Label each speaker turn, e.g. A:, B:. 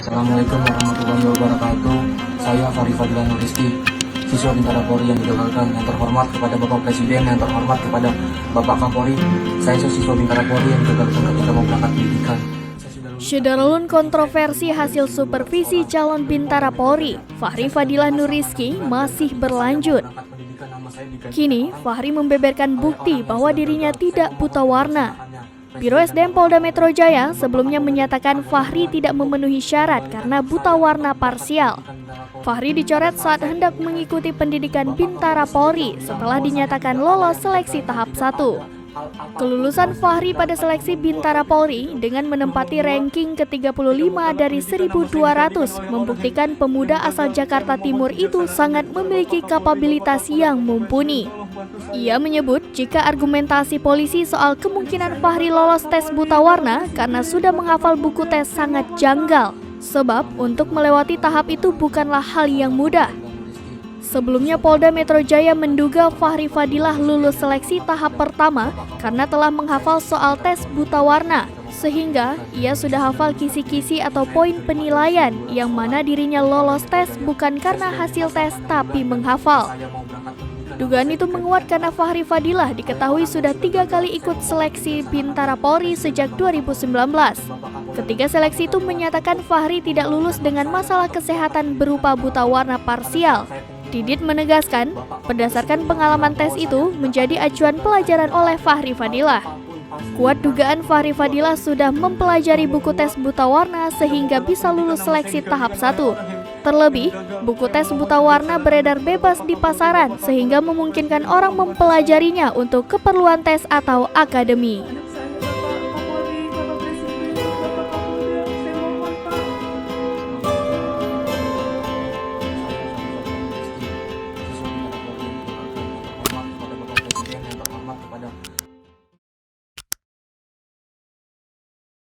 A: Assalamualaikum warahmatullahi wabarakatuh. Saya Fahri Fadilah Nur Rizky, siswa Bintara Polri yang digagalkan. Yang terhormat kepada Bapak Presiden, yang terhormat kepada Bapak Kapolri. Saya siswa Bintara Polri yang digagalkan ketika mau berangkat pendidikan.
B: Syederulun kontroversi hasil supervisi calon Bintara Polri, Fahri Fadilah Nur Rizky masih berlanjut. Kini, Fahri membeberkan bukti bahwa dirinya tidak buta warna. Biro SDM Polda Metro Jaya sebelumnya menyatakan Fahri tidak memenuhi syarat karena buta warna parsial. Fahri dicoret saat hendak mengikuti pendidikan Bintara Polri setelah dinyatakan lolos seleksi tahap 1. Kelulusan Fahri pada seleksi Bintara Polri dengan menempati ranking ke-35 dari 1.200 membuktikan pemuda asal Jakarta Timur itu sangat memiliki kapabilitas yang mumpuni. Ia menyebut jika argumentasi polisi soal kemungkinan Fahri lolos tes buta warna karena sudah menghafal buku tes sangat janggal, sebab untuk melewati tahap itu bukanlah hal yang mudah. Sebelumnya Polda Metro Jaya menduga Fahri Fadilah lulus seleksi tahap pertama karena telah menghafal soal tes buta warna, sehingga ia sudah hafal kisi-kisi atau poin penilaian yang mana dirinya lolos tes bukan karena hasil tes tapi menghafal. Dugaan itu menguat karena Fahri Fadilah diketahui sudah 3 kali ikut seleksi Bintara Polri sejak 2019. Ketiga seleksi itu menyatakan Fahri tidak lulus dengan masalah kesehatan berupa buta warna parsial. Didit menegaskan, berdasarkan pengalaman tes itu menjadi acuan pelajaran oleh Fahri Fadilah. Kuat dugaan Fahri Fadilah sudah mempelajari buku tes buta warna sehingga bisa lulus seleksi tahap 1. Terlebih, buku tes buta warna beredar bebas di pasaran sehingga memungkinkan orang mempelajarinya untuk keperluan tes atau akademi.